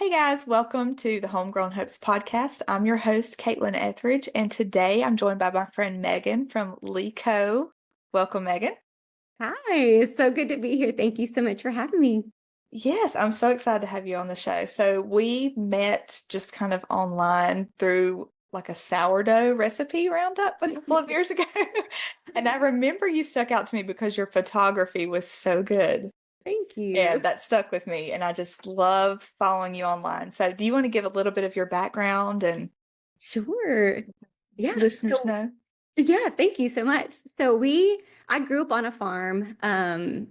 Hey guys, welcome to the Homegrown Hopes podcast. I'm your host, 𝐂𝐚𝐢𝐧𝐝, and today I'm joined by my friend Meagan from 𝐂𝐚𝐢𝐧𝐝. Welcome, Meagan. Hi, it's so good to be here. Thank you so much for having me. Yes, I'm so excited to have you on the show. So we met just kind of online through like a sourdough recipe roundup a couple of years ago. And I remember you stuck out to me because your photography was so good. Thank you. And that stuck with me, and I just love following you online. So do you want to give a little bit of your background and Sure. Yeah. listeners So, know? yeah, thank you so much. I grew up on a farm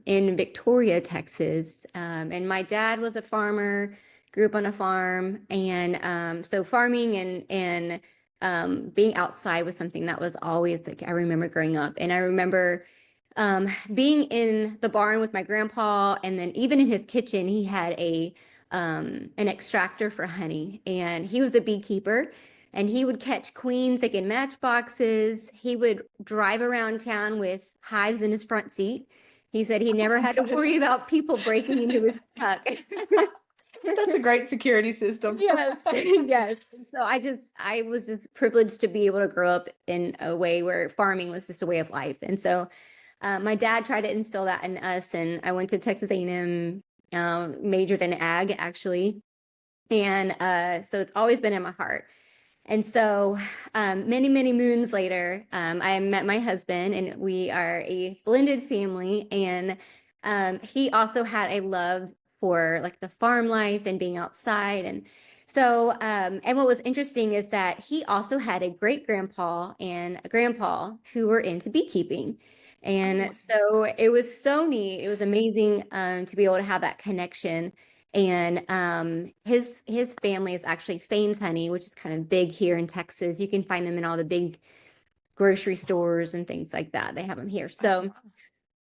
in Victoria, Texas. And my dad was a farmer, grew up on a farm. And so farming and being outside was something that was always like, I remember growing up. And I remember being in the barn with my grandpa, and then even in his kitchen, he had an extractor for honey, and he was a beekeeper, and he would catch queens like in matchboxes. He would drive around town with hives in his front seat. He said he Oh never my had to gosh. worry about people breaking into his truck. That's a great security system. Yes, yes. So I was just privileged to be able to grow up in a way where farming was just a way of life. And so my dad tried to instill that in us, and I went to Texas A&M, majored in ag actually. And so it's always been in my heart. And so many, many moons later, I met my husband, and we are a blended family. And he also had a love for like the farm life and being outside. And so, and what was interesting is that he also had a great grandpa and a grandpa who were into beekeeping. Oh, And so it was so neat. It was amazing to be able to have that connection. And his family is actually Fane's honey, which is kind of big here in Texas. You can find them in all the big grocery stores and things like that. They have them here. So wow.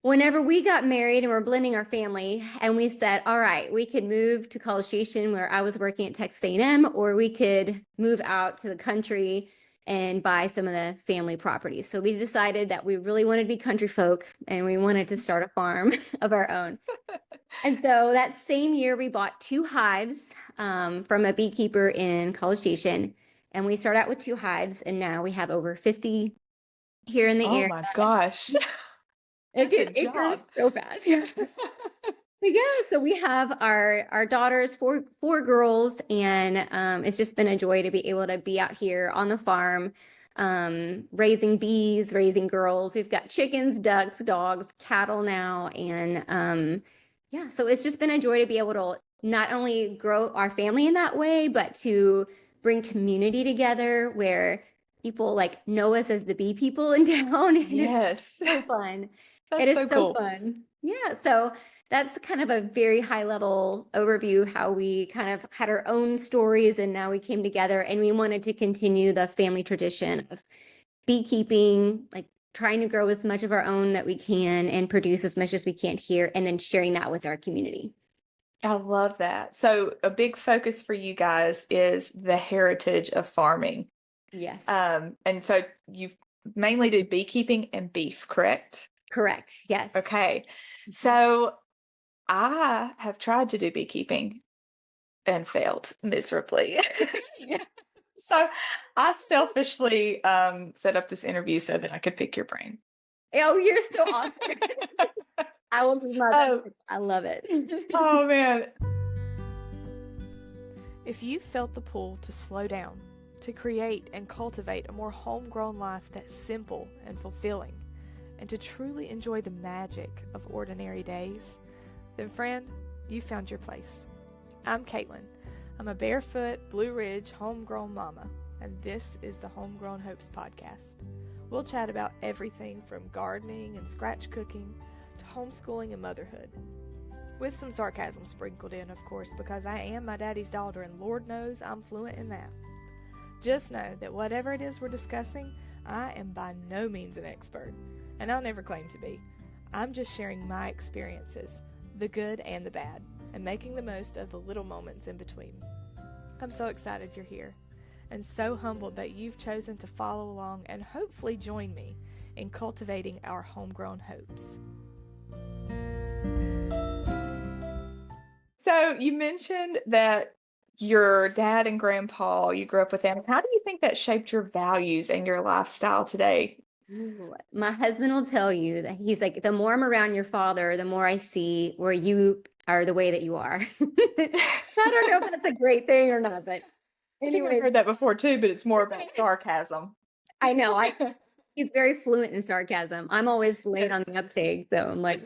whenever we got married and we're blending our family, and we said, all right, we could move to College Station where I was working at Texas A&M, or we could move out to the country and buy some of the family properties. So we decided that we really wanted to be country folk, and we wanted to start a farm of our own. And so that same year, we bought two hives from a beekeeper in College Station. And we started out with two hives, and now we have over 50 here in the Oh area. my gosh. That's a It grew job. so fast. Yes. But yeah, so we have our daughters, four girls, and it's just been a joy to be able to be out here on the farm, raising bees, raising girls. We've got chickens, ducks, dogs, cattle now, and yeah, so it's just been a joy to be able to not only grow our family in that way, but to bring community together where people like know us as the bee people in town, and it's Yes. so fun. It That's is so so cool. fun. Yeah, so that's kind of a very high level overview how we kind of had our own stories, and now we came together and we wanted to continue the family tradition of beekeeping, like trying to grow as much of our own that we can and produce as much as we can here, and then sharing that with our community. I love that. So a big focus for you guys is the heritage of farming. Yes, And so you mainly do beekeeping and beef, correct? correct. Yes. Okay. So I have tried to do beekeeping and failed miserably. So I selfishly set up this interview so that I could pick your brain. Oh, you're so awesome. I will do my Oh, best. I love it. oh man. If you've felt the pull to slow down, to create and cultivate a more homegrown life that's simple and fulfilling, and to truly enjoy the magic of ordinary days, then friend, you found your place. I'm Caitlin. I'm a barefoot, Blue Ridge, homegrown mama, and this is the Homegrown Hopes podcast. We'll chat about everything from gardening and scratch cooking to homeschooling and motherhood. With some sarcasm sprinkled in, of course, because I am my daddy's daughter, and Lord knows I'm fluent in that. Just know that whatever it is we're discussing, I am by no means an expert, and I'll never claim to be. I'm just sharing my experiences, the good and the bad, and making the most of the little moments in between. I'm so excited you're here, and so humbled that you've chosen to follow along and hopefully join me in cultivating our homegrown hopes. So you mentioned that your dad and grandpa, you grew up with them. How do you think that shaped your values and your lifestyle today? Ooh, my husband will tell you that he's like, the more I'm around your father, the more I see where you are the way that you are. I don't know if that's a great thing or not, but I think I've anyway, heard that before too, but it's more about sarcasm. I know he's very fluent in sarcasm. I'm always late on the uptake, so I'm like,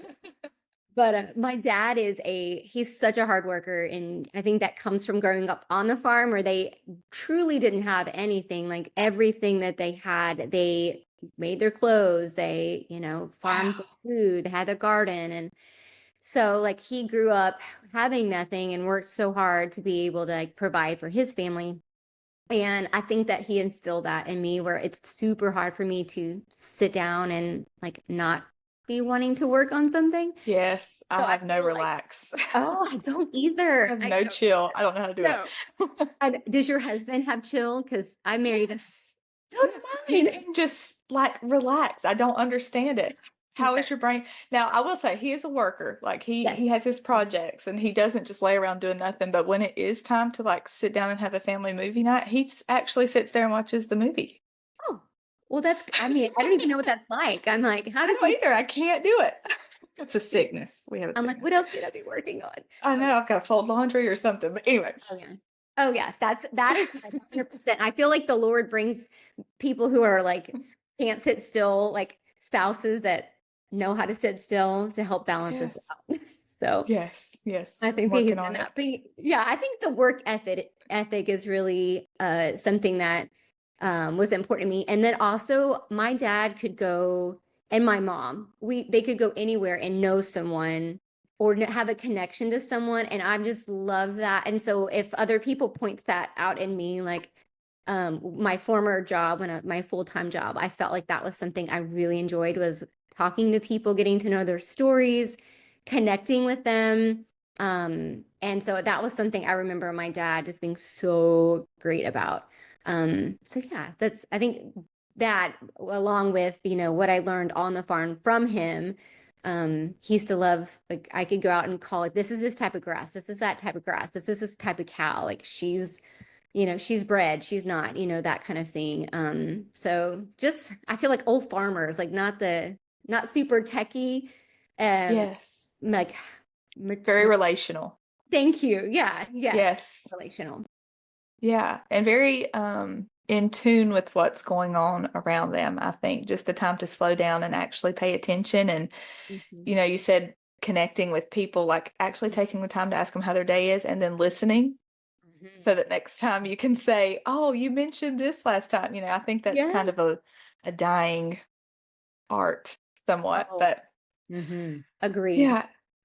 but my dad he's such a hard worker. And I think that comes from growing up on the farm where they truly didn't have anything. Like everything that they had, they made their clothes, they, farmed the food, had a garden. And so like he grew up having nothing and worked so hard to be able to like provide for his family. And I think that he instilled that in me where it's super hard for me to sit down and like not be wanting to work on something. Yes, I So have no feel like, relax. oh, I don't either. I have no chill. I don't know how to do it. And does your husband have chill? Because I married him. So Yes, you can just like relax. I don't understand it. How is your brain? Now, I will say he is a worker. Like he Yes. has his projects and he doesn't just lay around doing nothing. But when it is time to like sit down and have a family movie night, he actually sits there and watches the movie. Oh, well, I don't even know what that's like. I'm like, how I do don't either. I can't do it. It's a sickness. We have a I'm like, sickness. what else could I be working on? I know I've got to fold laundry or something. But anyway. Oh yeah. Oh yeah. That is 100%. I feel like the Lord brings people who are like can't sit still, like spouses that know how to sit still to help balance us out. So yes. I think that he's done that. But yeah, I think the work ethic is really something that was important to me. And then also my dad could go and my mom, they could go anywhere and know someone or have a connection to someone. And I just love that. And so if other people points that out in me, like my former job, my full-time job, I felt like that was something I really enjoyed, was talking to people, getting to know their stories, connecting with them. And so that was something I remember my dad just being so great about. So yeah, I think that along with, what I learned on the farm from him, he used to love, like, I could go out and call it, this is this type of grass. This is that type of grass. This is this type of cow. Like she's bred, she's not, that kind of thing. So just, I feel like old farmers, like not super techie, Yes. like Very relational. Thank you. Yeah. Yes. Relational. Yeah. And very in tune with what's going on around them. I think just the time to slow down and actually pay attention. And, you said connecting with people, like actually taking the time to ask them how their day is and then listening. So that next time you can say, oh, you mentioned this last time. I think that's kind of a dying art somewhat, but agreed.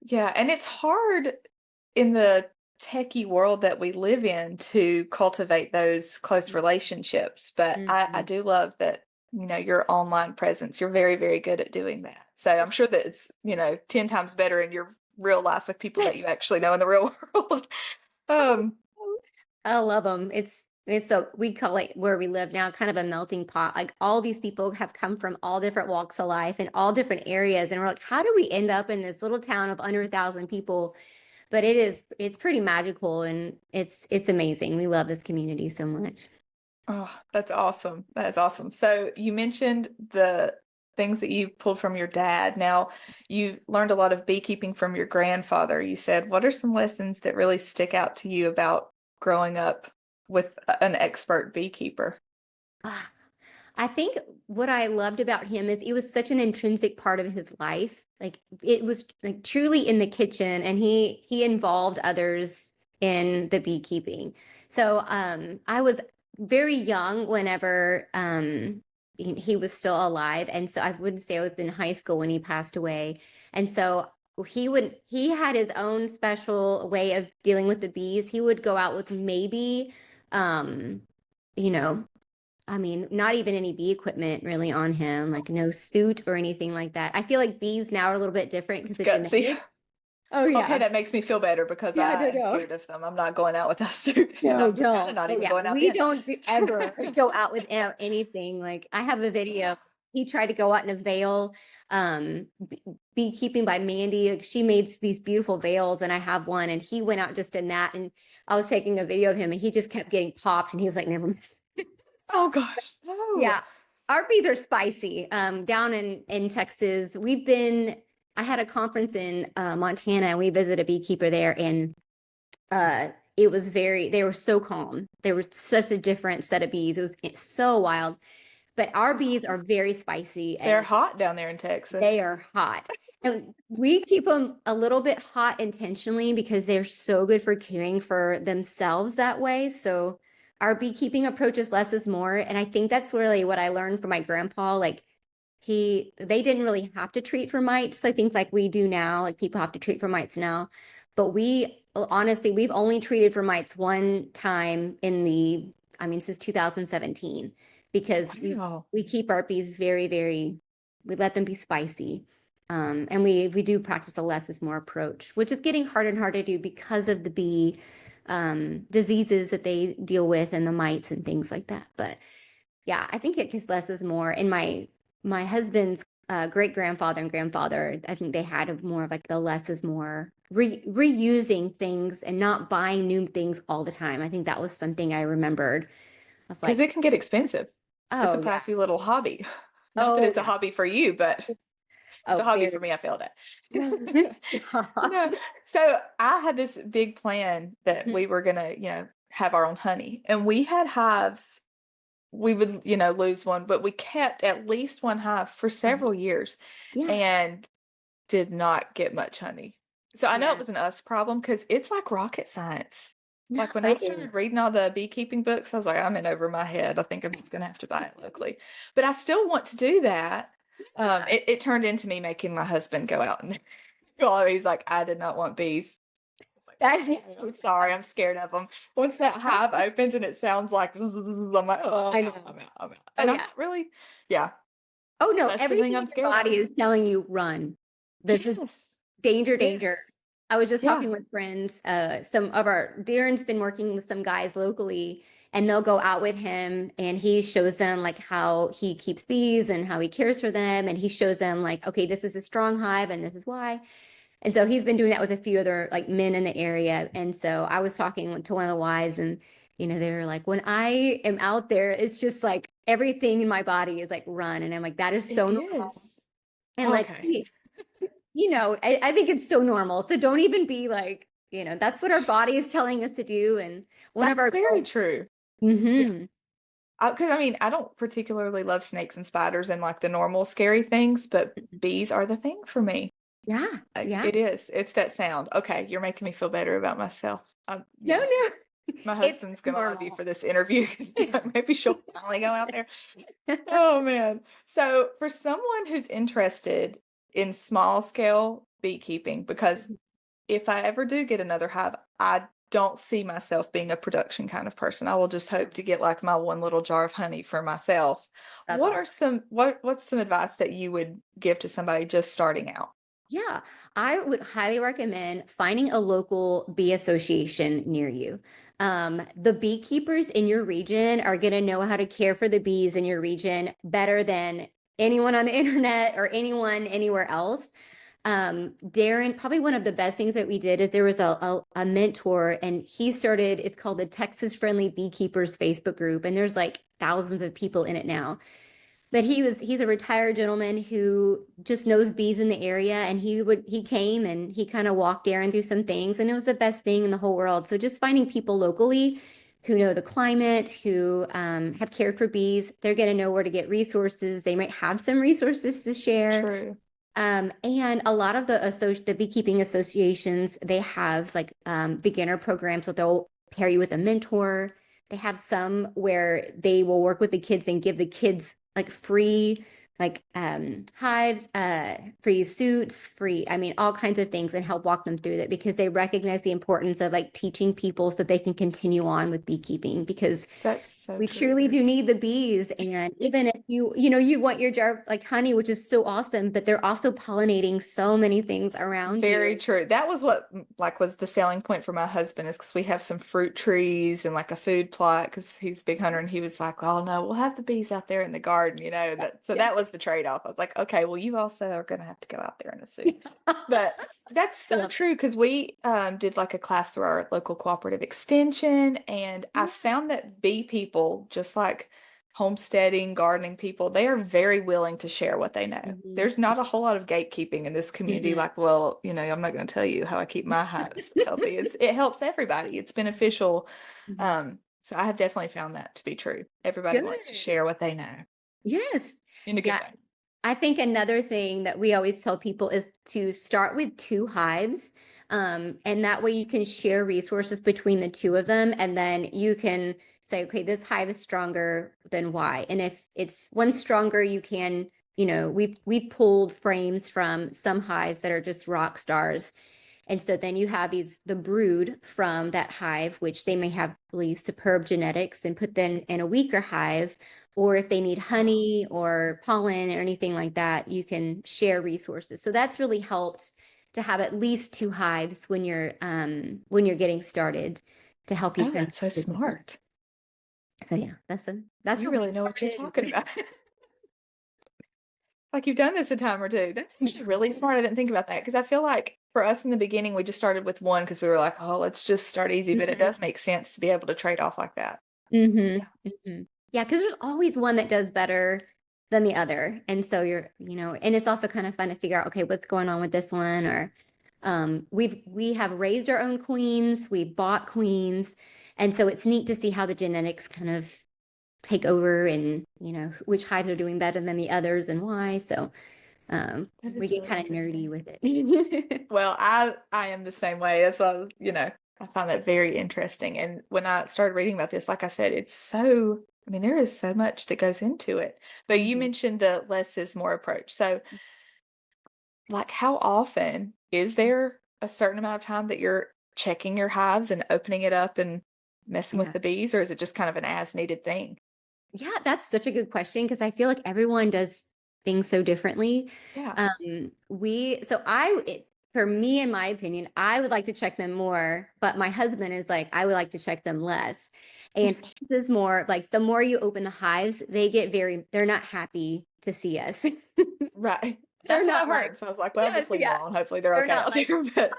Yeah. And it's hard in the techie world that we live in to cultivate those close relationships. But I do love that, your online presence, you're very, very good at doing that. So I'm sure that it's, 10 times better in your real life with people that you actually know in the real world. I love them. We call it, where we live now, kind of a melting pot. Like all these people have come from all different walks of life and all different areas. And we're like, how do we end up in this little town of under 1,000 people? But it's pretty magical and it's amazing. We love this community so much. Oh, that's awesome. That's awesome. So you mentioned the things that you pulled from your dad. Now, you learned a lot of beekeeping from your grandfather. You said, what are some lessons that really stick out to you about growing up with an expert beekeeper? I think what I loved about him is it was such an intrinsic part of his life. Like it was like truly in the kitchen, and he involved others in the beekeeping. So I was very young whenever he was still alive, and so I wouldn't say I was in high school when he passed away. And so he had his own special way of dealing with the bees. He would go out with maybe I mean, not even any bee equipment really on him, like no suit or anything like that. I feel like bees now are a little bit different because it's Gutsy. Oh yeah. Okay, that makes me feel better because I am scared of them. I'm not going out with a suit. No, don't. Not even going out. We don't ever go out without anything. Like I have a video he tried to go out in a veil, beekeeping by Mandy. Like, she made these beautiful veils, and I have one, and he went out just in that, and I was taking a video of him, and he just kept getting popped, and he was like, never mind. Oh gosh, no. Yeah. Our bees are spicy. Down in Texas, I had a conference in Montana, and we visited a beekeeper there, and they were so calm. They were such a different set of bees. It's so wild. But our bees are very spicy. They're hot down there in Texas. They are hot. And we keep them a little bit hot intentionally because they're so good for caring for themselves that way. So our beekeeping approach is less is more. And I think that's really what I learned from my grandpa. Like, they didn't really have to treat for mites, I think, like we do now. Like, people have to treat for mites now. But honestly, we've only treated for mites one time since 2017, because we keep our bees very, very, we let them be spicy. And we do practice a less is more approach, which is getting harder and harder to do because of the bee diseases that they deal with and the mites and things like that. But yeah, I think it is less is more. And my husband's great grandfather and grandfather, I think they had more of like the less is more, reusing things and not buying new things all the time. I think that was something I remembered. Because it can get expensive. It's a pricey little hobby. Not that it's a hobby for you, but it's a hobby for me. I failed at. No. So I had this big plan that we were gonna, have our own honey, and we had hives. We would, lose one, but we kept at least one hive for several years, and did not get much honey. So I know it was an us problem, because it's like rocket science. Like, when I started reading all the beekeeping books, I was like, I'm in over my head. I think I'm just going to have to buy it locally. But I still want to do that. It turned into me making my husband go out and he's like, I did not want bees. I'm sorry, I'm scared of them. Once that hive opens and it sounds like, I'm like, oh, I'm out. And I'm not really, Oh no, everything in your body is telling you, run. This is danger. I was just talking with friends. Darren's been working with some guys locally, and they'll go out with him, and he shows them like how he keeps bees and how he cares for them. And he shows them like, okay, this is a strong hive and this is why. And so he's been doing that with a few other like men in the area. And so I was talking to one of the wives, and they were like, when I am out there, it's just like everything in my body is like run. And I'm like, that is so normal. And I think it's so normal. So don't even be like, that's what our body is telling us to do. And that's very true. Mm-hmm. Because I don't particularly love snakes and spiders and like the normal scary things, but bees are the thing for me. Yeah. It is. It's that sound. Okay, you're making me feel better about myself. No. My husband's going to love you for this interview, because he's like, maybe she'll finally go out there. Oh, man. So for someone who's interested in small scale beekeeping, because if I ever do get another hive, I don't see myself being a production kind of person. I will just hope to get like my one little jar of honey for myself. What's some advice that you would give to somebody just starting out? Yeah, I would highly recommend finding a local bee association near you. The beekeepers in your region are going to know how to care for the bees in your region better than anyone on the internet or anyone anywhere else. Darren, probably one of the best things that we did is there was a mentor, and he started, it's called the Texas Friendly Beekeepers Facebook group. And there's like thousands of people in it now. But he's a retired gentleman who just knows bees in the area, and he came and he kind of walked Darren through some things, and it was the best thing in the whole world. So just finding people locally who know the climate, who have cared for bees, they're going to know where to get resources. They might have some resources to share. True. And a lot of the beekeeping associations, they have like beginner programs, so they'll pair you with a mentor. They have some where they will work with the kids and give the kids like free hives, free suits, all kinds of things, and help walk them through that, because they recognize the importance of like teaching people so they can continue on with beekeeping, because we truly do need the bees. And even if you want your jar of like honey, which is so awesome, but they're also pollinating so many things around. Very true. That was what was the selling point for my husband, is because we have some fruit trees and like a food plot, because he's a big hunter, and he was like, oh no, we'll have the bees out there in the garden, that was was the trade-off. I was like, okay, well, you also are going to have to go out there in a suit. But that's so Yep. true because we did like a class through our local cooperative extension, and I found that bee people, just like homesteading, gardening people, they are very willing to share what they know. Mhm. There's not a whole lot of gatekeeping in this community. Mhm. Like, well, I'm not going to tell you how I keep my hives healthy. It helps everybody. It's beneficial. Mhm. So I have definitely found that to be true. Everybody wants to Good. share what they know Yes. in a good Yeah. way. I think another thing that we always tell people is to start with 2 hives. And that way you can share resources between the 2 of them. And then you can say, okay, this hive is stronger than Y. And if it's one stronger, you can, we've pulled frames from some hives that are just rock stars. And so then you have the brood from that hive, which they may have really superb genetics, and put them in a weaker hive. Or if they need honey or pollen or anything like that, you can share resources. So that's really helped to have at least 2 hives when you're getting started to help you. Oh, that's so smart. So yeah, that's You what really we know what you're started. talking about. Like you've done this a time or two. That's actually really smart. I didn't think about that because I feel like for us in the beginning, we just started with one because we were like, oh, let's just start easy. But it Mhm. does make sense to be able to trade off like that. Mhm. Mhm. Yeah, because there's always one that does better than the other. And so and it's also kind of fun to figure out, okay, what's going on with this one? Or we have raised our own queens, we bought queens. And so it's neat to see how the genetics kind of take over and, which hives are doing better than the others and why. So That we is get really kind of nerdy interesting. with it. Well, I am the same way. That's why I find that very interesting. And when I started reading about this, like I said, there is so much that goes into it. But you Mhm. mentioned the less is more approach. So, like, how often is there a certain amount of time that you're checking your hives and opening it up and messing with Yeah. the bees, or is it just kind of an as needed thing? Yeah, that's such a good question because I feel like everyone does things so differently. Yeah. For me, in my opinion, I would like to check them more, but my husband is like, I would like to check them less. And his is more like the more you open the hives, they're not happy to see us. Right. They're That's what not I've like, heard. So I was like, well, yes, just leave them yeah. alone. Hopefully they're They're okay not out like, there. But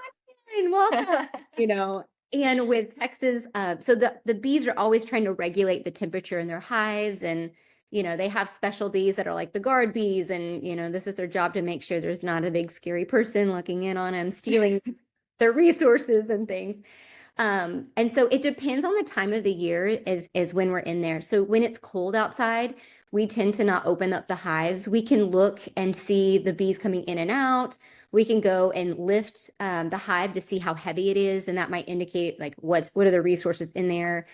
and welcome, and with Texas, so the bees are always trying to regulate the temperature in their hives, and they have special bees that are like the guard bees, and this is their job to make sure there's not a big scary person looking in on them, stealing their resources and things. And so it depends on the time of the year is when we're in there. So when it's cold outside, we tend to not open up the hives. We can look and see the bees coming in and out. We can go and lift the hive to see how heavy it is, and that might indicate like what are the resources in there.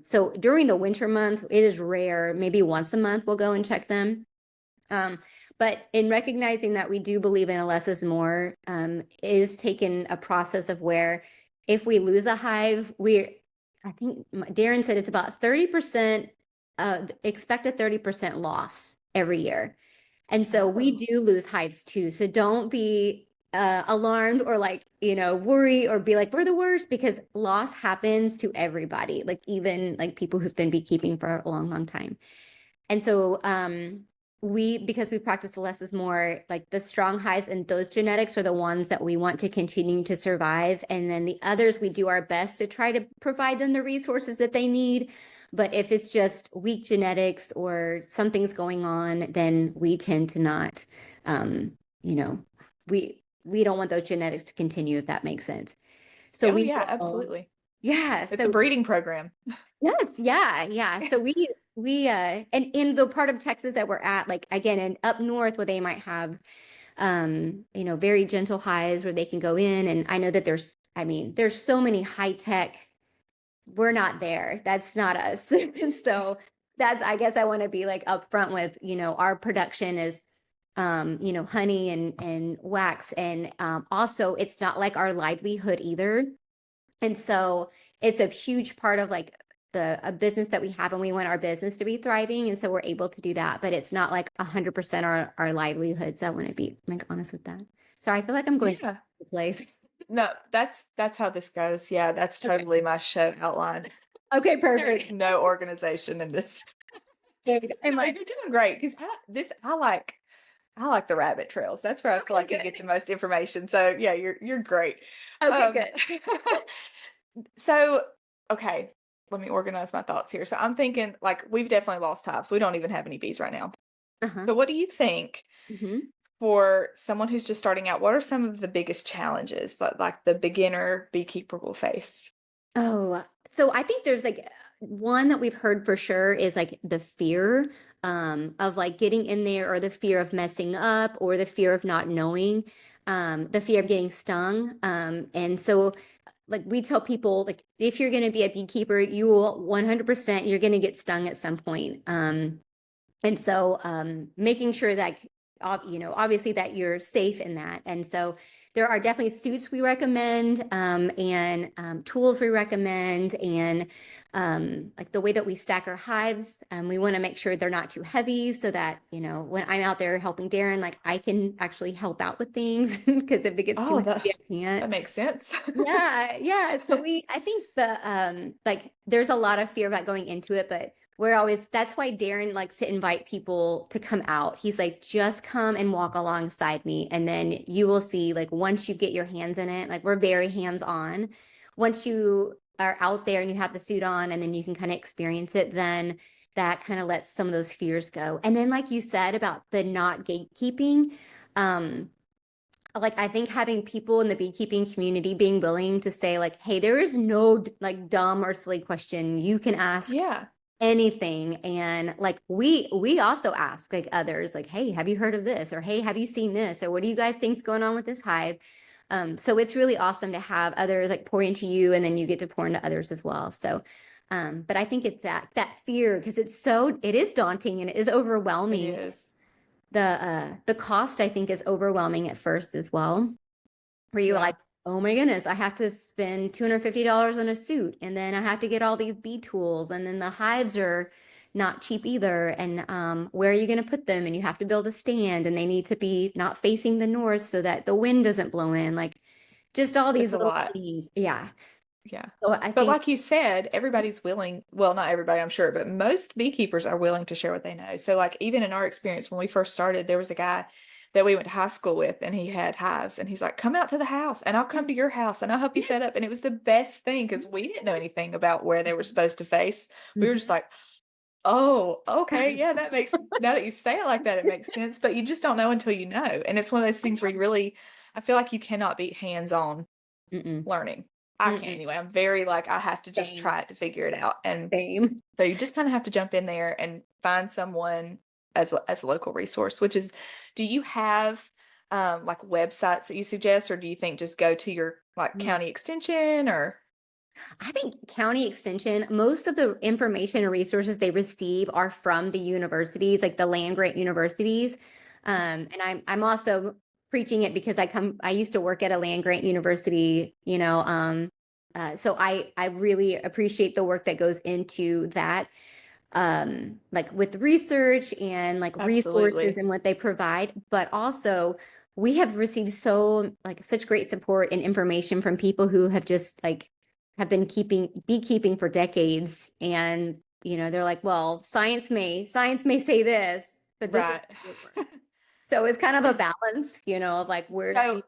So during the winter months, it is rare. Maybe once a month we'll go and check them. But in recognizing that we do believe in a less is more, is taken a process of where if we lose a hive, I think Darren said it's about 30%, expect a 30% loss every year. And so we do lose hives too. So don't be alarmed or worry or be like, we're the worst, because loss happens to everybody, like even like people who've been beekeeping for a long, long time. And so because we practice the less is more, like the strong hives and those genetics are the ones that we want to continue to survive. And then the others, we do our best to try to provide them the resources that they need. But if it's just weak genetics or something's going on, then we tend to not, we don't want those genetics to continue, if that makes sense. So oh yeah, absolutely. yeah. It's a breeding program. Yes, yeah. So and in the part of Texas that we're at, like again, and up north where they might have very gentle hives where they can go in. And I know that there's so many high tech. We're not there. That's not us. And so I guess I want to be like upfront with, our production is honey and wax. And also it's not like our livelihood either. And so it's a huge part of like a business that we have, and we want our business to be thriving. And so we're able to do that, but it's not like 100% our livelihood. So I want to be like honest with that. So I feel like I'm going to the place. No, that's how this goes. Yeah, that's totally my show outline. Okay, There is perfect. no organization in this. I'm No, like, you're doing great because I like the rabbit trails. That's where I feel like you get the most information. So yeah, you're great. okay, Um, good. so okay, let me organize my thoughts here. So I'm thinking like we've definitely lost hives. We don't even have any bees right now. Uh-huh. So what do you think hmm for someone who's just starting out? What are some of the biggest challenges that like the beginner beekeeper will face? Oh, so I think there's like one that we've heard for sure is like the fear of like getting in there, or the fear of messing up, or the fear of not knowing, the fear of getting stung. And so like we tell people, like if you're going to be a beekeeper, you will 100% you're going to get stung at some point. And so making sure that obviously that you're safe in that. And so there are definitely suits we recommend, and tools we recommend, and like the way that we stack our hives, we want to make sure they're not too heavy, so that when I'm out there helping Darren, like I can actually help out with things, because if it gets too Oh, heavy, I can't. that makes sense. Yeah. So I think like there's a lot of fear about going into it, but that's why Darren likes to invite people to come out. He's like, just come and walk alongside me. And then you will see, like, once you get your hands in it, like we're very hands-on. Once you are out there and you have the suit on, and then you can kind of experience it, then that kind of lets some of those fears go. And then, like you said about the not gatekeeping, like I think having people in the beekeeping community being willing to say like, hey, there is no like dumb or silly question. You can ask Yeah. anything. And like we also ask like others, like, hey, have you heard of this? Or hey, have you seen this? Or what do you guys think's going on with this hive? So it's really awesome to have others like pour into you, and then you get to pour into others as well. So but I think it's that fear, because it is daunting and it is It overwhelming. is. The cost, I think, is overwhelming at first as well, where you're Yeah. like, oh my goodness, I have to spend $250 on a suit, and then I have to get all these bee tools, and then the hives are not cheap either, and where are you going to put them? And you have to build a stand, and they need to be not facing the north so that the wind doesn't blow in, like just all these It's a little lot. things. Yeah. Yeah. So I But think, like you said, everybody's willing. Well, not everybody, I'm sure, but most beekeepers are willing to share what they know. So, like, even in our experience, when we first started, there was a guy that we went to high school with, and he had hives, and he's like, come out to the house, and I'll come to your house, and I'll help you set up. And it was the best thing because we didn't know anything about where they were supposed to face. We were just like, oh, okay. Yeah, that makes, now that you say it like that, it makes sense. But you just don't know until you know. And it's one of those things where you really, I feel like you cannot be hands on mm-mm, learning. I can't mm-mm, anyway. I'm very like I have to just same, try it to figure it out. And same. so you just kind of have to jump in there and find someone as a local resource, which is, do you have like websites that you suggest, or do you think just go to your like county extension or I think county extension, most of the information and resources they receive are from the universities, like the land grant universities. And I'm also preaching it because I used to work at a land grant university, so I really appreciate the work that goes into that, like with research and like resources absolutely. and what they provide. But also we have received such great support and information from people who have just like have been beekeeping for decades, and they're like, well, science may say this, but this is Right. how it works. So it's kind of a balance, of like where So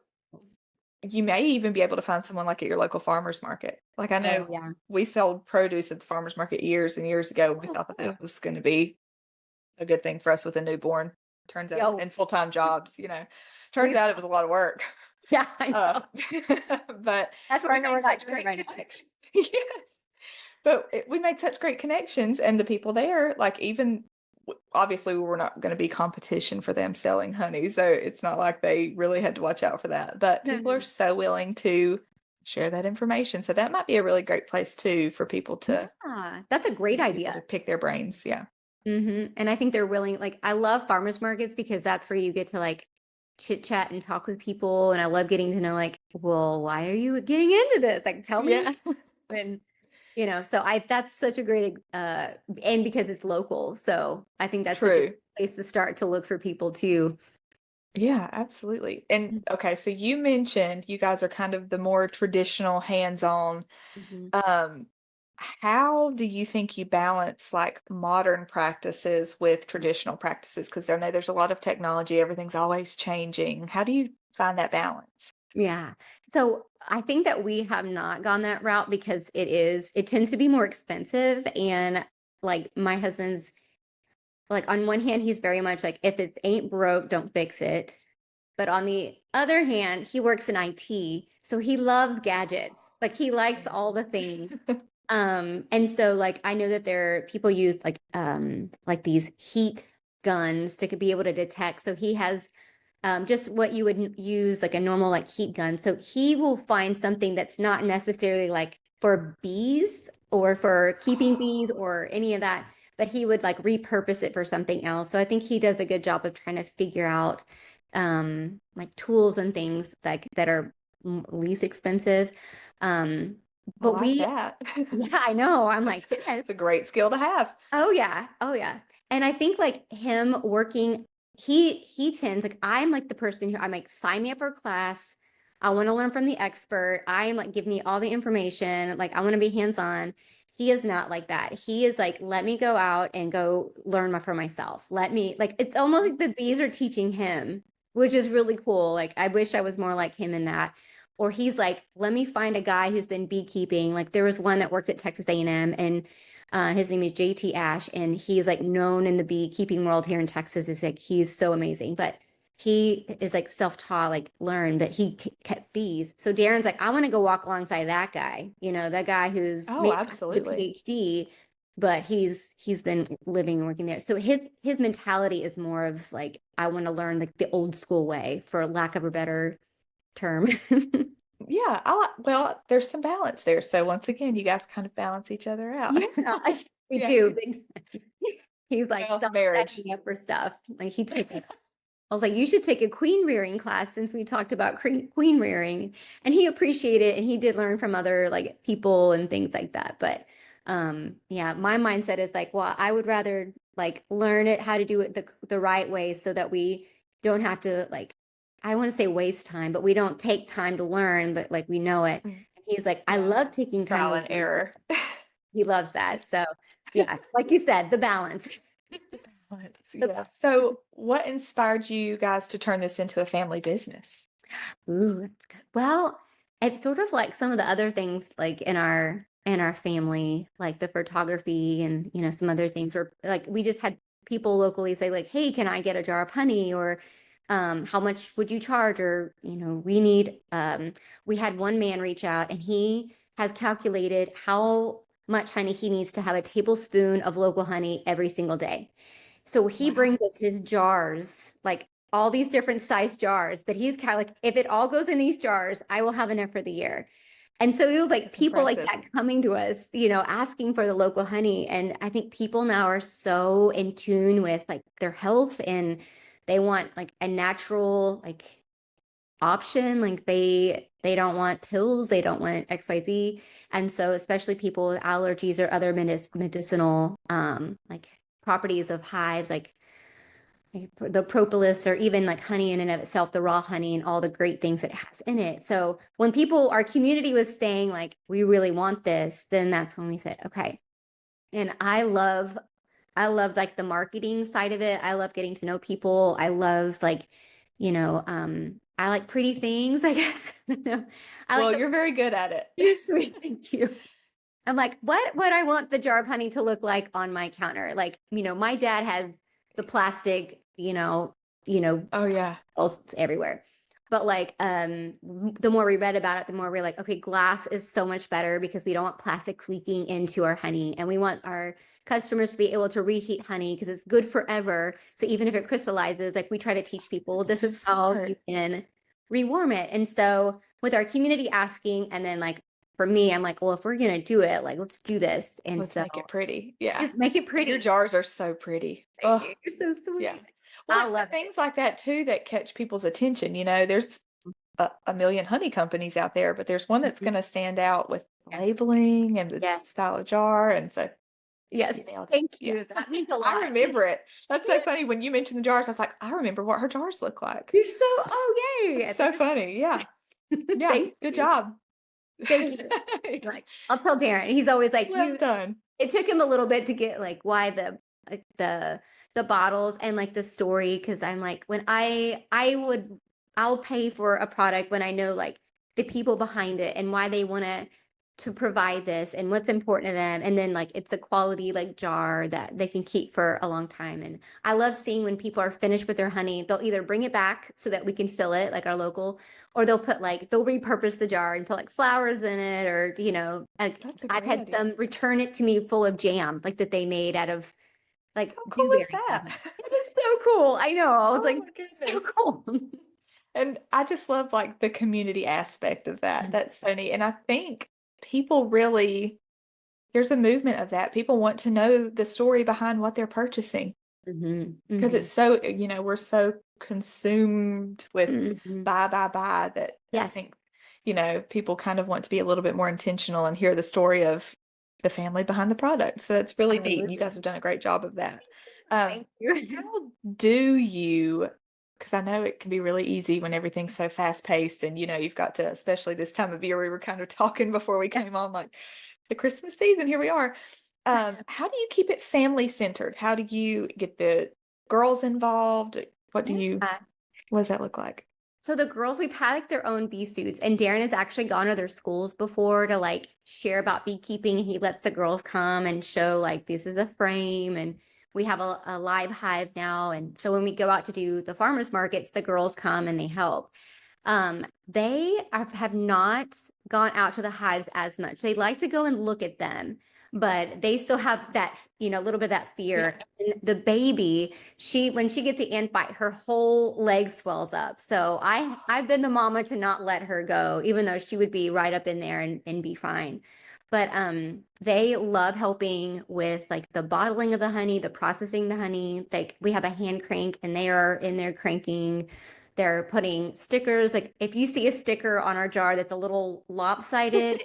you may even be able to find someone like at your local farmer's market. Like I know yeah. we sold produce at the farmer's market years and years ago. We thought that Cool. that was going to be a good thing for us with a newborn. Turns out, Yo, and full-time jobs, turns we out it was a lot of work. yeah, I Uh, know. but That's where we I know made we're not such doing it great right now. connections. Yes. But we made such great connections, and the people there, like even obviously we were not going to be competition for them selling honey, so it's not like they really had to watch out for that. But people are so willing to share that information, so that might be a really great place too for people to Yeah, that's a great people idea. to pick their brains. Yeah. And I think they're willing, like, I love farmers markets because that's where you get to like chit chat and talk with people. And I love getting to know, like, well, why are you getting into this? Like, tell me. Yeah. And, so that's such a great, and because it's local. So I think that's such a True. great place to start to look for people too. Yeah, absolutely. And okay, so you mentioned you guys are kind of the more traditional hands-on. Mhm. Um, how do you think you balance like modern practices with traditional practices? Because I know there's a lot of technology, everything's always changing. How do you find that balance? Yeah. So I think that we have not gone that route because it tends to be more expensive. And like my husband's like on one hand, he's very much like, if it ain't broke, don't fix it. But on the other hand, he works in IT, so he loves gadgets. Like he likes all the things. And so like I know that people use like these heat guns to be able to detect. So he has just what you would use like a normal like heat gun. So he will find something that's not necessarily like for bees or for keeping bees or any of that, but he would like repurpose it for something else. So I think he does a good job of trying to figure out like tools and things like that are least expensive. Um, I but like we, that. yeah, I know. I'm That's, like, yes. it's a great skill to have. Oh yeah. Oh yeah. And I think like him working, he tends like I'm like the person who I'm like, sign me up for a class. I want to learn from the expert. I'm like, give me all the information. Like I want to be hands-on. He is not like that. He is like, let me go out and go learn for myself. Let me like it's almost like the bees are teaching him, which is really cool. Like I wish I was more like him in that. Or he's like, let me find a guy who's been beekeeping. Like there was one that worked at Texas A&M and his name is JT Ash, and he's like known in the beekeeping world here in Texas. Is like he's so amazing, but he is like self-taught, like learned, but he kept bees. So Darren's like, I want to go walk alongside that guy. You know, that guy who's Oh, maybe the absolutely. PhD, but he's been living and working there. So his mentality is more of like, I want to learn like the old school way, for lack of a better term. Yeah, well, there's some balance there. So once again, you guys kind of balance each other out. Yeah, we Yeah. do. Big time. He's like, Well, stop marriage. setting me up for stuff. Like he took it. I was like, you should take a queen rearing class since we talked about queen rearing. And he appreciated it and he did learn from other like people and things like that. But yeah, my mindset is like, well, I would rather like learn it how to do it the right way so that we don't have to like, I don't want to say waste time, but we don't take time to learn, but like we know it. Mm, He's like, I yeah. love taking time Trial to and learn. error. He loves that. So yeah, like you said, the balance. Balance, The yeah. So what inspired you guys to turn this into a family business? Ooh, that's good. Well, it's sort of like some of the other things like in our family, like the photography and some other things where like we just had people locally say like, "Hey, can I get a jar of honey?" or how much would you charge? Or, we had one man reach out and he has calculated how much honey he needs to have a tablespoon of local honey every single day. So he Wow. brings us his jars, like all these different size jars, but he's kind of like, if it all goes in these jars, I will have enough for the year. And so it was like That's people like impressive. that coming to us, asking for the local honey. And I think people now are so in tune with like their health and they want like a natural like option. Like they don't want pills, they don't want XYZ. And so especially people with allergies or other medicinal like properties of hives, like the propolis or even like honey in and of itself, the raw honey and all the great things that it has in it. So when our community was saying like, we really want this, then that's when we said, okay. And I love like the marketing side of it. I love getting to know people. I love like, I like pretty things, I guess. I like Well, the you're very good at it. you're sweet. Thank you. I'm like, what would I want the jar of honey to look like on my counter? Like, my dad has the plastic, Oh, yeah. bottles everywhere. But like, the more we read about it, the more we're like, okay, glass is so much better because we don't want plastics leaking into our honey, and we want our customers to be able to reheat honey because it's good forever. So even if it crystallizes, like we try to teach people, this So is how you smart. can rewarm it. And so with our community asking, and then like for me, I'm like, well, if we're gonna do it, like let's do this. And Let's so make it pretty. Yeah. just make it Your pretty. jars are so pretty. Thank Oh, you. You're so yeah. sweet. Well, I it's the love things like that too that catch people's attention. There's a million honey companies out there, but there's one it. that's going to stand out with Yes. labeling and the Yes. style of jar. And so Yes. you nailed it. Thank Yeah. you. That means a I lot. remember it. That's so funny. When you mentioned the jars, I was like, I remember what her jars look like. You're so, oh, yay. It's so funny. Yeah. Yeah. Thank Good you. job. Thank you. Like, I'll tell Darren. He's always like, Well done. it took him a little bit to get like why the bottles and like the story, because I'm like, when I'll pay for a product when I know like the people behind it and why they want to provide this and what's important to them, and then like it's a quality like jar that they can keep for a long time. And I love seeing when people are finished with their honey, they'll either bring it back so that we can fill it like our local, or they'll repurpose the jar and put like flowers in it, or like That's a I've great had idea. some return it to me full of jam like that they made out of like How cool is blueberry that? jam. It is so cool. I know. I was Oh like, my this is so goodness. cool. And I just love like the community aspect of that. That's so neat. And I think people really, there's a movement of that. People want to know the story behind what they're purchasing because it's so, we're so consumed with buy that I Yes. think, people kind of want to be a little bit more intentional and hear the story of the family behind the product. So that's really neat. And you guys have done a great job of that. Thank you. How do you, because I know it can be really easy when everything's so fast paced and you've got to, especially this time of year, we were kind of talking before we came on, like the Christmas season, here we are. How do you keep it family centered? How do you get the girls involved? What does that look like? So the girls, we've had like their own bee suits, and Darren has actually gone to their schools before to like share about beekeeping, and he lets the girls come and show like this is a frame, and we have a live hive now. And so when we go out to do the farmers markets, the girls come and they help. Have not gone out to the hives as much. They like to go and look at them, but they still have that, a little bit of that fear. And the baby, when she gets the ant bite, her whole leg swells up. So I've been the mama to not let her go, even though she would be right up in there and be fine. But they love helping with like the bottling of the honey, the processing the honey. Like we have a hand crank, and they are in there cranking. They're putting stickers. Like if you see a sticker on our jar that's a little lopsided,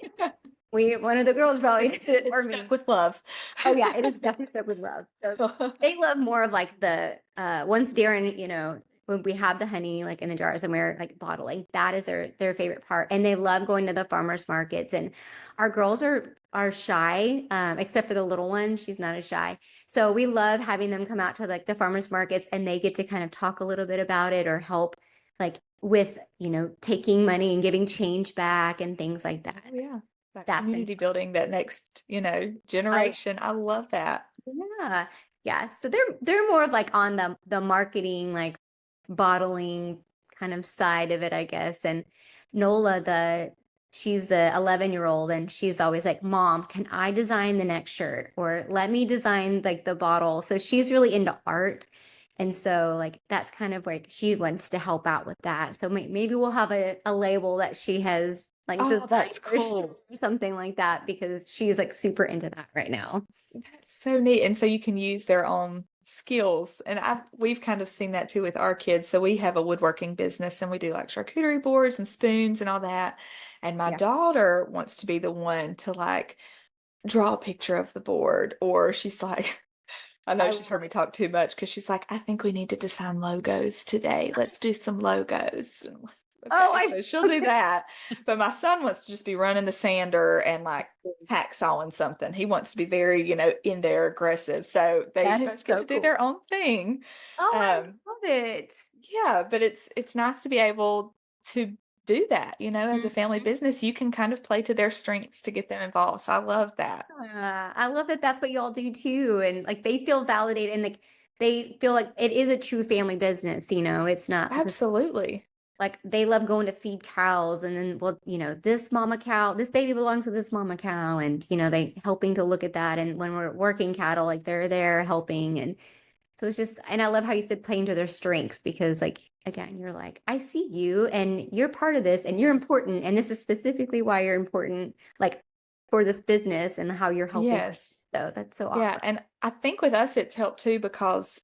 one of the girls probably did it for me. Stuck with love. Oh yeah, it is definitely stuck with love. So they love more of like the once Darren, when we have the honey like in the jars and we're like bottling, that is their favorite part. And they love going to the farmers markets. And our girls are shy, except for the little one. She's not as shy. So we love having them come out to like the farmers markets, and they get to kind of talk a little bit about it or help like with, taking money and giving change back and things like that. Oh, yeah. That's community building, that next, generation. I love that. Yeah. Yeah. So they're more of like on the marketing, like bottling kind of side of it, I guess. And Nola, she's the 11-year-old, and she's always like, Mom, can I design the next shirt? Or let me design like the bottle. So she's really into art. And so like that's kind of like she wants to help out with that. So maybe we'll have a label that she has like that's cool. or something like that, because she's like super into that right now. That's so neat. And so you can use their own skills. And we've kind of seen that too with our kids. So we have a woodworking business, and we do like charcuterie boards and spoons and all that. And my daughter wants to be the one to like draw a picture of the board, or she's like, I know she's heard me talk too much, because she's like, I think we need to design logos today. Let's do some logos. Okay, so she'll do that. But my son wants to just be running the sander and like hacksawing something. He wants to be very, in there aggressive. So they both get to do their own thing. Oh, I love it. Yeah, but it's nice to be able to do that, as a family business. You can kind of play to their strengths to get them involved. So I love that. I love that that's what y'all do too. And like they feel validated, and like they feel like it is a true family business, it's not Absolutely. like they love going to feed cows, and then this mama cow, this baby belongs to this mama cow, and they helping to look at that. And when we're working cattle, like they're there helping. And so it's just, and I love how you said playing to their strengths, because like again, you're like, I see you and you're part of this and you're important, and this is specifically why you're important, like for this business and how you're helping. Yes. So that's so awesome. Yeah, and I think with us it's helped too, because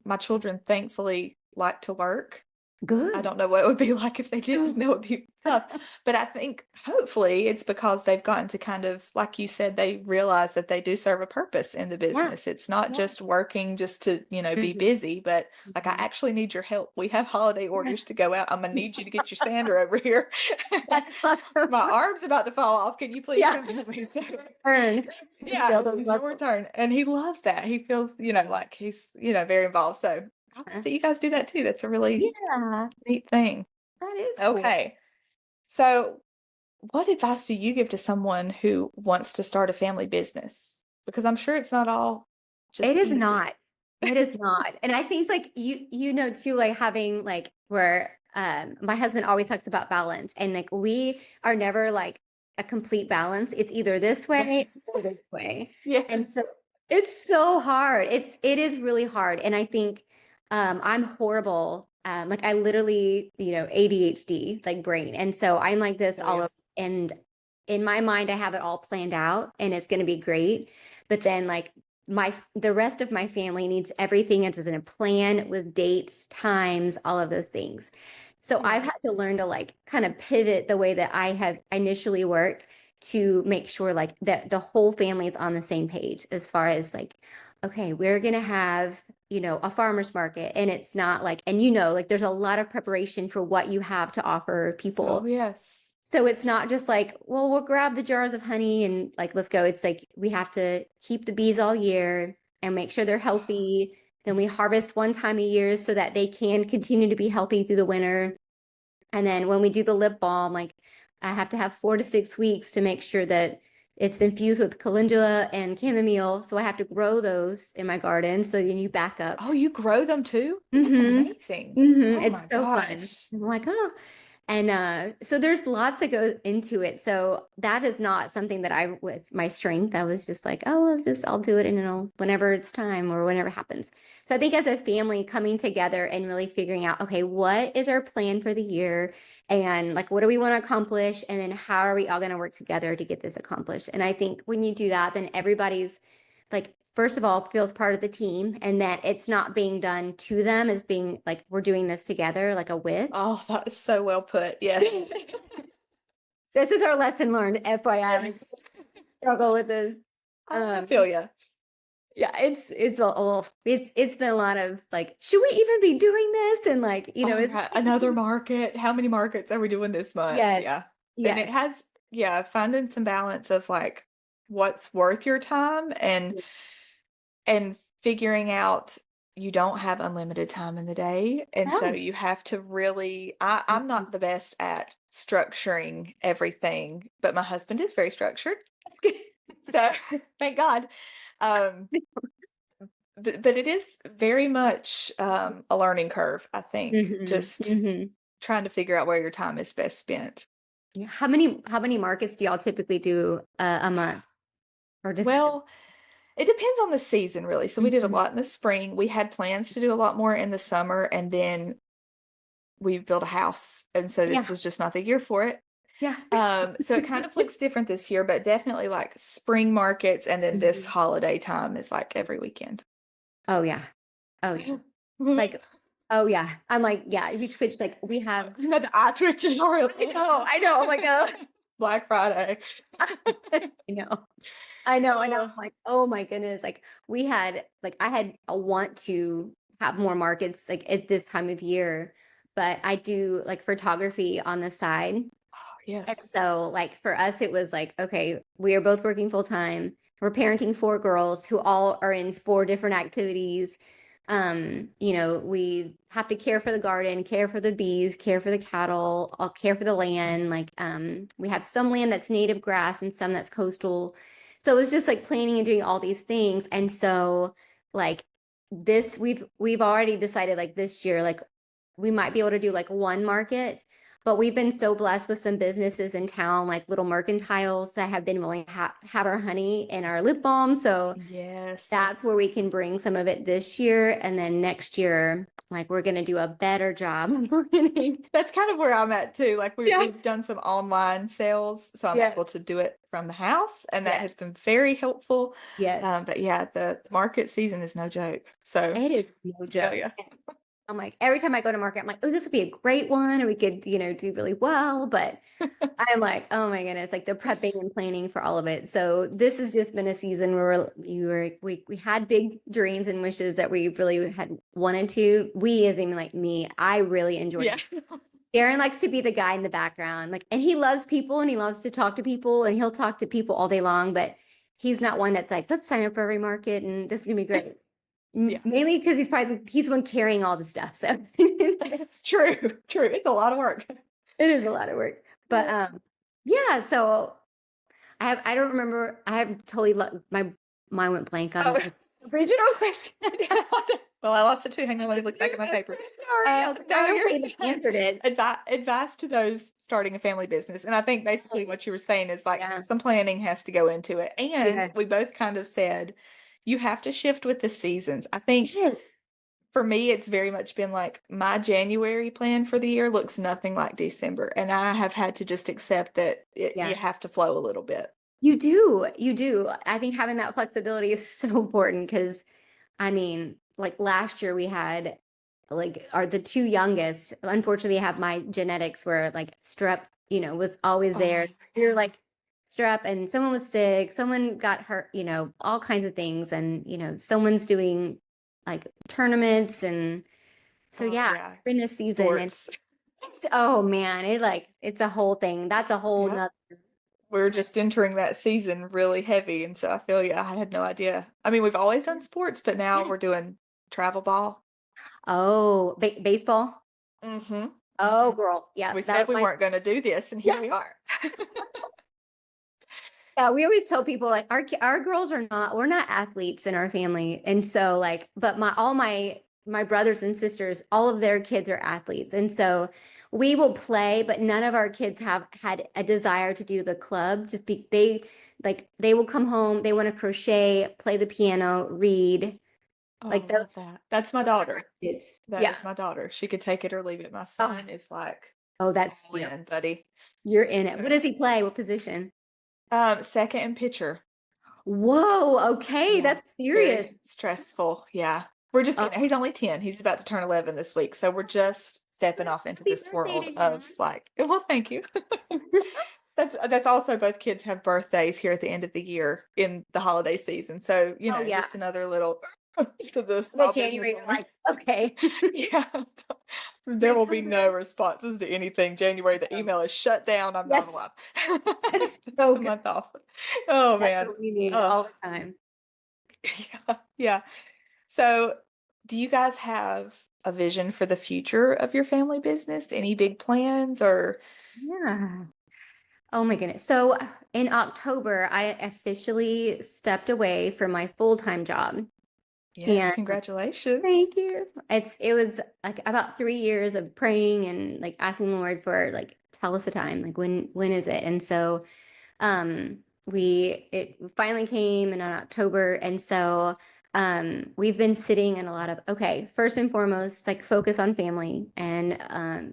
my children thankfully like to work. Good. I don't know what it would be like if they didn't. That would be tough. But I think hopefully it's because they've gotten to kind of, like you said, they realize that they do serve a purpose in the Yeah. business. It's not Yeah. just working just to, be Mhm. busy, but like, I Mhm. actually need your help. We have holiday orders to go out. I'm gonna need you to get your sander over here. That's awesome. My arm's about to fall off. Can you please Yeah. come help me? So, Turn. yeah, Build those it's your muscles. turn. And he loves that. He feels, like he's, very involved. So I love that you guys do that too. That's a really Yeah, neat thing. that is cool. Okay. So, what advice do you give to someone who wants to start a family business? Because I'm sure it's not all just It is easy. not. It is not. And I think like you know too, like having like where my husband always talks about balance, and like we are never like a complete balance. It's either this way or this way. Yeah. And so it's so hard. It is really hard. And I think I'm horrible. Like I literally, ADHD like brain. And so I'm like this Oh, all yeah. over, and in my mind I have it all planned out and it's going to be great. But then like the rest of my family needs everything as in a plan with dates, times, all of those things. So Yeah. I've had to learn to like kind of pivot the way that I have initially worked to make sure like that the whole family is on the same page as far as like, okay, we're gonna have, a farmer's market, and it's not like, and like there's a lot of preparation for what you have to offer people. Oh, yes. So it's not just like, well, we'll grab the jars of honey and like, let's go. It's like we have to keep the bees all year and make sure they're healthy. Then we harvest one time a year so that they can continue to be healthy through the winter. And then when we do the lip balm, like I have to have 4 to 6 weeks to make sure that it's infused with calendula and chamomile. So I have to grow those in my garden. So then you back up. Oh, you grow them too? That's amazing. Oh It's my so fun. gosh. I'm like, oh, and so there's lots that go into it. So that is not something that I was my strength. I was just like, oh, I'll do it, and whenever it's time or whenever it happens. So I think as a family coming together and really figuring out, okay, what is our plan for the year, and like what do we want to accomplish, and then how are we all going to work together to get this accomplished? And I think when you do that, then everybody's like, first of all, feels part of the team, and that it's not being done to them, as being like we're doing this together, like a with. Oh, that is so well put. Yes. This is our lesson learned, FYI. Yes. Struggle with this. I feel you. Yeah, it's been a lot of like, should we even be doing this? And like, Oh, right. Another market. How many markets are we doing this month? Yes. Yeah. And it has, finding some balance of like what's worth your time and figuring out you don't have unlimited time in the day. And so No. you have to really, I'm not the best at structuring everything, but my husband is very structured. So thank God. But it is very much a learning curve, I think. Just trying to figure out where your time is best spent. Yeah. How many markets do y'all typically do a month? Or just Well, it depends on the season, really. So we did a lot in the spring. We had plans to do a lot more in the summer, and then we built a house, and so this was just not the year for it. Yeah. So it kind of looks different this year, but definitely like spring markets, and then this holiday time is like every weekend. Oh yeah. Oh yeah. Like, oh yeah. I'm like, yeah, if you twitch, like we have the eye twitching already. I know. Oh my God. Black Friday. I know. I'm like, oh my goodness. Like we had, like I had a want to have more markets like at this time of year, but I do like photography on the side. Oh, yes. And so like for us, it was like, okay, we are both working full time. We're parenting 4 girls who all are in 4 different activities. We have to care for the garden, care for the bees, care for the cattle, I'll care for the land. Like, we have some land that's native grass and some that's coastal. So it's just like planning and doing all these things. And so like this, we've already decided like this year, like we might be able to do like 1 market, but we've been so blessed with some businesses in town, like little mercantiles that have been willing to have our honey and our lip balm. So yes, that's where we can bring some of it this year. And then next year, like we're going to do a better job. That's kind of where I'm at too. Like we've done some online sales, so I'm able to do it from the house, and that has been very helpful. Yes. But yeah, the market season is no joke. So it is no joke. yeah. I'm like, every time I go to market, I'm like, oh, this would be a great one. And we could, do really well. But I'm like, oh my goodness, like the prepping and planning for all of it. So this has just been a season where we had big dreams and wishes that we really had wanted to. We, as in like me, I really enjoyed it. Darren likes to be the guy in the background, like, and he loves people and he loves to talk to people and he'll talk to people all day long, but he's not one that's like, let's sign up for every market and this is gonna be great. Yeah. Mainly because he's the one carrying all the stuff. So It's true. It's a lot of work. It is a lot of work. But yeah, so I don't remember. I have totally my mind went blank on the original question. Well, I lost it too. Hang on, let me look back at my paper. No, you're answered it. Advice to those starting a family business. And I think basically what you were saying is like some planning has to go into it. And we both kind of said you have to shift with the seasons. I think for me, it's very much been like my January plan for the year looks nothing like December. And I have had to just accept that you have to flow a little bit. You do. I think having that flexibility is so important because, I mean, like last year we had the two youngest, unfortunately have my genetics where like strep, was always there. You're like strep and someone was sick, someone got hurt, all kinds of things. And, someone's doing like tournaments. And so, in a season. Sports. Oh man, it's a whole thing. That's a whole nother. We're just entering that season really heavy. And so I feel I had no idea. I mean, we've always done sports, but now we're doing travel ball. Oh, baseball. Mm-hmm. Oh, girl. Yeah. We said we weren't going to do this, and here we are. Yeah, we always tell people like our girls we're not athletes in our family. And so but all my brothers and sisters, all of their kids are athletes. And so we will play, but none of our kids have had a desire to do the club. They will come home, they want to crochet, play the piano, read. That's my daughter. That is my daughter. She could take it or leave it. My son is like, that's in, buddy. You're in it. What does he play? What position? Second and pitcher. Whoa. Okay. That's serious. Very stressful. Yeah. We're just, he's only 10. He's about to turn 11 this week. So we're just stepping off into this world of well, thank you. That's also both kids have birthdays here at the end of the year in the holiday season. So, just another little to the small January, business. Okay. Yeah. There will be no responses to anything. January, the email is shut down. I'm not allowed. That's so good. Month off. Oh, man. What we need all the time. Yeah. So, do you guys have a vision for the future of your family business? Any big plans or? Yeah. Oh my goodness. So in October, I officially stepped away from my full-time job. Yes, congratulations. Thank you. It was like about 3 years of praying and like asking the Lord for tell us a time, like when is it? And so it finally came in October. And so we've been sitting in a lot of, first and foremost, focus on family and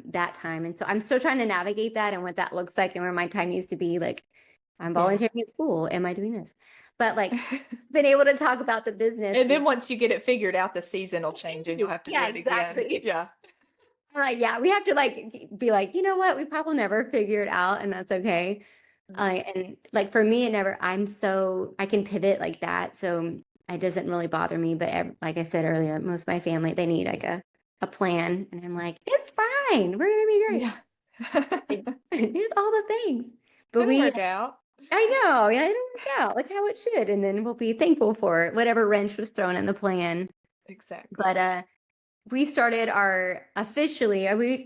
that time. And so I'm still trying to navigate that and what that looks like and where my time needs to be. I'm volunteering at school. Am I doing this? But been able to talk about the business. And then once you get it figured out, the season will change and you'll have to do it again. Yeah. We have to be you know what? We probably never figure it out and that's okay. And for me, I can pivot like that. So it doesn't really bother me. But like I said earlier, most of my family, they need a plan. And I'm like, it's fine. We're going to be great. Yeah. Here's all the things. But it'll work out. I know. Yeah, it'll work out like how it should. And then we'll be thankful for whatever wrench was thrown in the plan. Exactly. But we started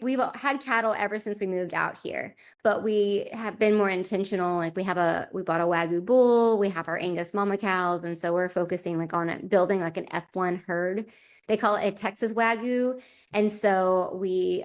we've had cattle ever since we moved out here, but we have been more intentional. We bought a Wagyu bull, we have our Angus mama cows. And so we're focusing on building an F1 herd. They call it a Texas Wagyu. And so we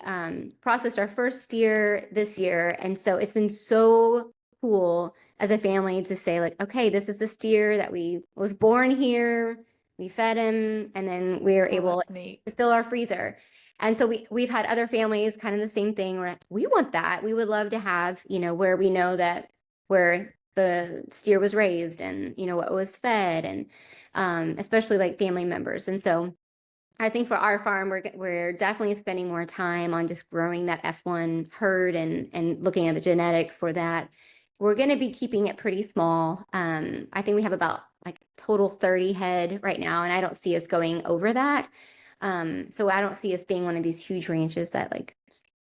processed our first steer this year. And so it's been so cool as a family to say okay, this is the steer that was born here. We fed him and then we were able to fill our freezer. And so we've had other families kind of the same thing where we want that. We would love to have, where we know that where the steer was raised and, what was fed and especially family members. And so I think for our farm, we're definitely spending more time on just growing that F1 herd and looking at the genetics for that. We're going to be keeping it pretty small. I think we have about like total 30 head right now, and I don't see us going over that. So I don't see us being one of these huge ranches that like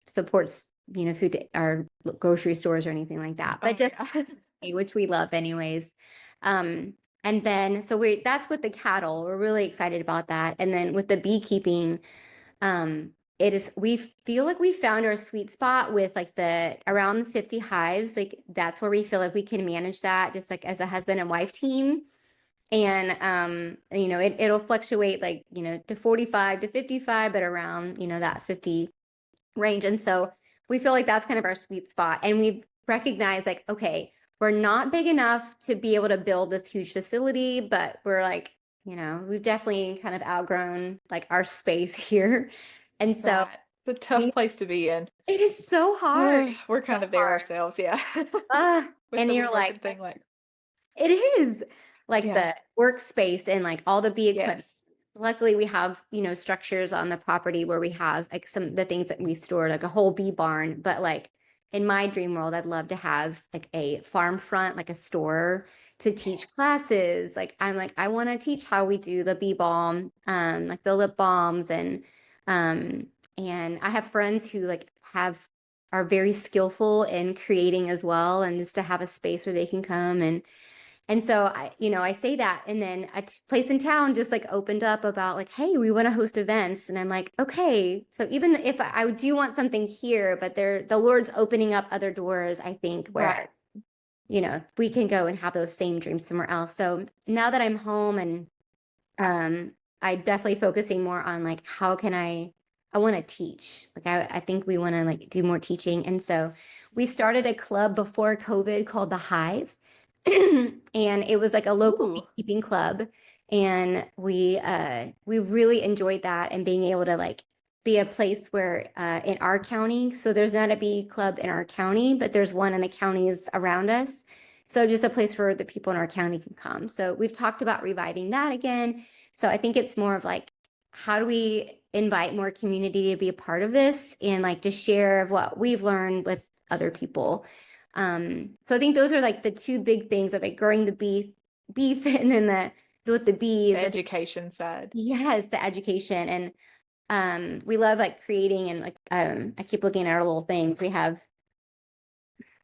supports, food to our grocery stores or anything like that. But just which we love anyways. And then so that's with the cattle. We're really excited about that. And then with the beekeeping, we feel like we found our sweet spot with like around the 50 hives. Like that's where we feel like we can manage that just like as a husband and wife team. And it'll fluctuate like, to 45 to 55, but around, that 50 range. And so we feel like that's kind of our sweet spot. And we've recognized like, okay, we're not big enough to be able to build this huge facility, but we're like, we've definitely kind of outgrown like our space here. And so Right. It's a tough place to be in. it is so hard. We're kind of there ourselves, yeah. And you're like, it is like the workspace and like all the bee equipment. Yes. Luckily, we have, structures on the property where we have like some of the things that we've stored, like a whole bee barn. But like in my dream world, I'd love to have like a farm front, like a store to teach classes. Like I'm like, I want to teach how we do the bee balm, like the lip balms, and I have friends who like are very skillful in creating as well, and just to have a space where they can come and so I say that, and then a place in town just like opened up about like, hey, we want to host events, and I'm like, okay. So even if I do want something here, but the Lord's opening up other doors, I think, where we can go and have those same dreams somewhere else. So now that I'm home, and I'm definitely focusing more on like how can I want to teach. Like I think we want to like do more teaching, and so we started a club before COVID called the Hive. And it was like a local beekeeping club, and we really enjoyed that, and being able to like be a place where in our county, so there's not a bee club in our county, but there's one in the counties around us, so just a place where the people in our county can come. So we've talked about reviving that again. So I think it's more of like, how do we invite more community to be a part of this and like to share of what we've learned with other people. So I think those are like the two big things of like growing the beef and then with the bees. The education side. Yes, the education. And we love like creating, and like I keep looking at our little things. We have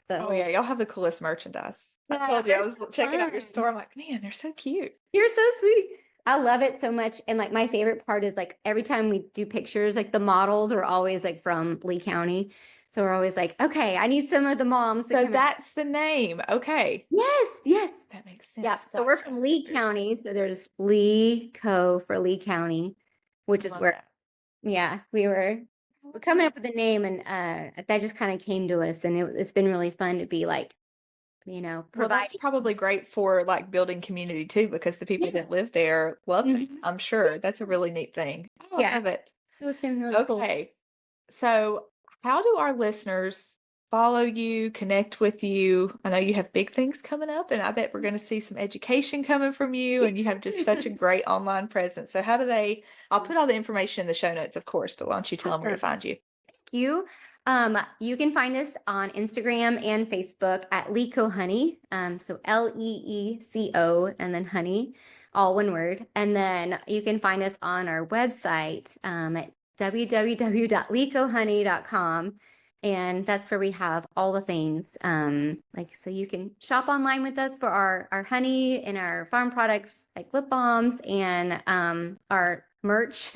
y'all have the coolest merchandise. I told you, I was checking out your store. I'm like, man, they're so cute. You're so sweet. I love it so much. And like my favorite part is like every time we do pictures, like the models are always like from Lee County. So we're always like, okay, I need some of the moms. So that's the name. Okay. Yes. That makes sense. Yeah. So we're from Lee County. So there's 𝐂𝐚𝐢𝐧𝐝 for Lee County, which is where, we're coming up with a name, and that just kind of came to us, and it's been really fun to be like, well, that's probably great for like building community too, because the people that live there love it. I'm sure that's a really neat thing. I love it. It's been really cool. Okay. So how do our listeners follow you, connect with you? I know you have big things coming up, and I bet we're going to see some education coming from you, and you have just such a great online presence. So how do I'll put all the information in the show notes, of course, but why don't you tell them where to find you? Thank you. You can find us on Instagram and Facebook at 𝐂𝐚𝐢𝐧𝐝 Honey. So LEECO and then honey, all one word. And then you can find us on our website at www.𝐂𝐚𝐢𝐧.com. And that's where we have all the things. So you can shop online with us for our honey and our farm products like lip balms and our merch,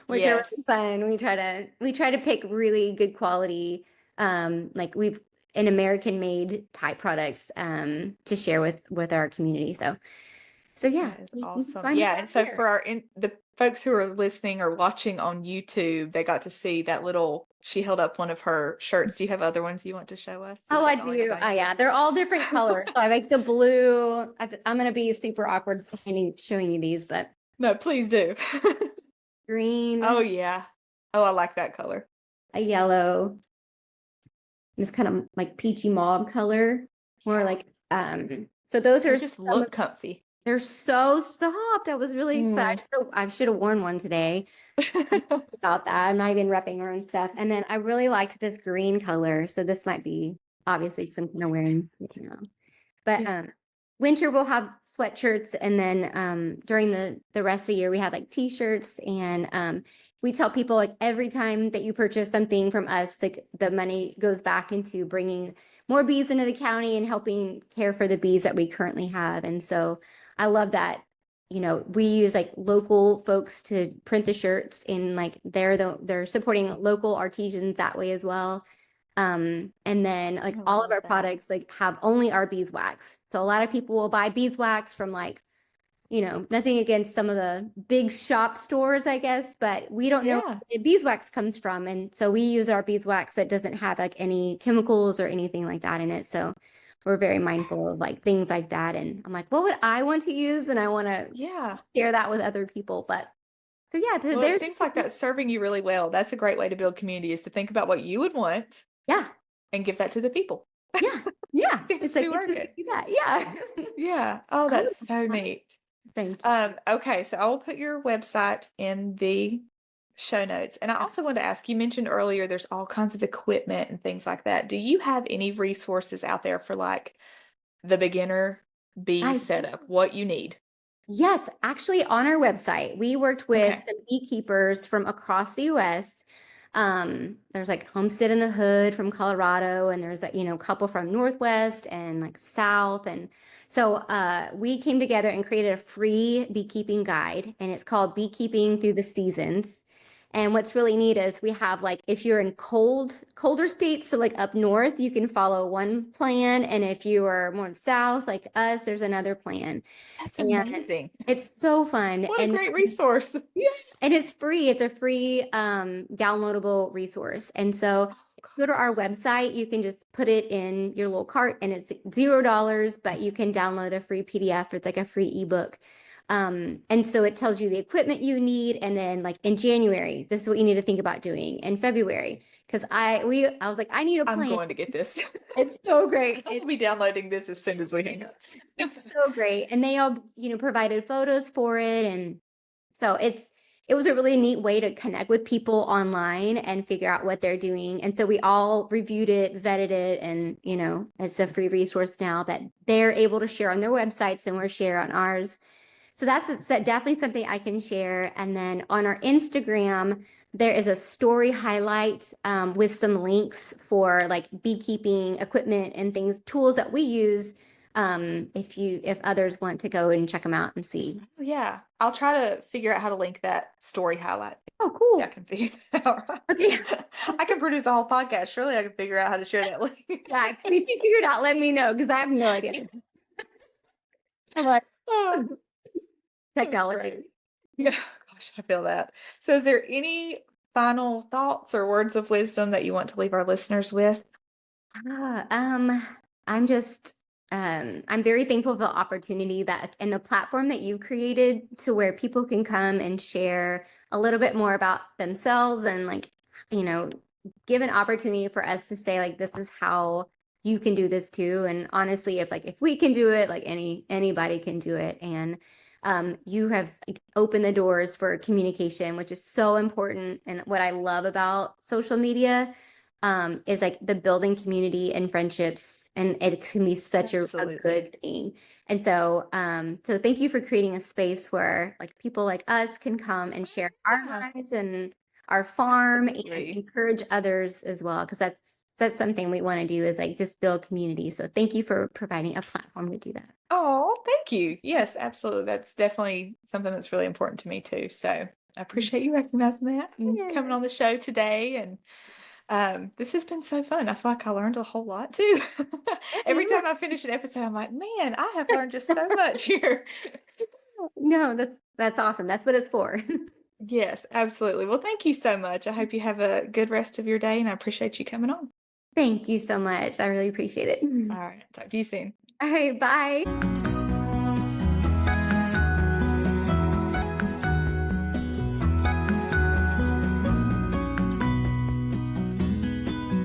which are really fun. We try to pick really good quality, like we've an American made type products to share with our community. So yeah, that is awesome. Yeah, and so for the folks who are listening or watching on YouTube, they got to see that she held up one of her shirts. Do you have other ones you want to show us? I do. Yeah, they're all different colors. So I like the blue. I'm going to be super awkward showing you these, but no, please do. Green. Oh yeah. Oh, I like that color. A yellow. This kind of like peachy mauve color. More like so those are just look comfy. They're so soft. I was really excited. I should have worn one today about that. I'm not even repping our own stuff. And then I really liked this green color. So this might be obviously something I'm wearing, you know. But winter we'll have sweatshirts, and then during the rest of the year we have like t-shirts, and we tell people like every time that you purchase something from us, like the money goes back into bringing more bees into the county and helping care for the bees that we currently have. And so I love that, you know, we use like local folks to print the shirts, and like they're supporting local artisans that way as well. And then like I all love of our that. products like have only our beeswax. So a lot of people will buy beeswax from like, you know, nothing against some of the big shop stores, I guess, but we don't know Yeah. where the beeswax comes from. And so we use our beeswax that doesn't have like any chemicals or anything like that in it. So we're very mindful of like things like that. And I'm like, what would I want to use? And I want to Yeah. share that with other people. But so yeah, Well, it seems like that's serving you really well. That's a great way to build community, is to think about what you would want yeah, and give that to the people. yeah, yeah. Seems to be working. Yeah. Yeah. Oh, that's so neat. Thank you. Okay, so I will put your website in the show notes. And I also wanted to ask, you mentioned earlier there's all kinds of equipment and things like that. Do you have any resources out there for like the beginner bee setup, what you need? Yes, actually on our website, we worked with Okay. some beekeepers from across the US. There's like Homestead in the Hood from Colorado, and there's a, you know, couple from Northwest and like South. And so we came together and created a free beekeeping guide, and it's called Beekeeping Through the Seasons. And what's really neat is we have like, if you're in colder states, so like up north, you can follow one plan. And if you are more south, like us, there's another plan. That's And amazing. it's so fun. What a great resource. And it's free. It's a free downloadable resource. And so if you go to our website, you can just put it in your little cart, and it's $0, but you can download a free PDF. It's like a free ebook. And so it tells you the equipment you need. And then like in January, this is what you need to think about doing. In February, because I was like, I need a plan. I'm going to get this. It's so great. I'll be downloading this as soon as we hang up. It's so great. And they all, you know, provided photos for it. And so it was a really neat way to connect with people online and figure out what they're doing. And so we all reviewed it, vetted it, and, you know, it's a free resource now that they're able to share on their websites, and we're share on ours. So that's definitely something I can share. And then on our Instagram, there is a story highlight with some links for like beekeeping equipment and things, tools that we use. If others want to go and check them out and see. Yeah, I'll try to figure out how to link that story highlight. Oh, cool. Yeah, I can figure that out. Okay. I can produce a whole podcast. Surely I can figure out how to share that link. Yeah, if you figure it out, let me know, because I have no idea. I'm like, Oh, technology. great. Yeah, gosh, I feel that. So is there any final thoughts or words of wisdom that you want to leave our listeners with? I'm just I'm very thankful for the opportunity that and the platform that you've created to where people can come and share a little bit more about themselves, and like, you know, give an opportunity for us to say like, this is how you can do this too. And honestly, if we can do it, like anybody can do it. And you have like, opened the doors for communication, which is so important. And what I love about social media is like the building community and friendships, and it can be such a good thing. And so so thank you for creating a space where like people like us can come and share our lives and our farm and encourage others as well, because that's something we want to do, is like just build community. So thank you for providing a platform to do that. Oh, thank you. Yes, absolutely. That's definitely something that's really important to me too. So I appreciate you recognizing that and coming on the show today. And this has been so fun. I feel like I learned a whole lot too. Every time I finish an episode, I'm like, man, I have learned just so much here. No, that's awesome. That's what it's for. Yes, absolutely. Well, thank you so much. I hope you have a good rest of your day, and I appreciate you coming on. Thank you so much. I really appreciate it. All right. Talk to you soon. All right. Bye.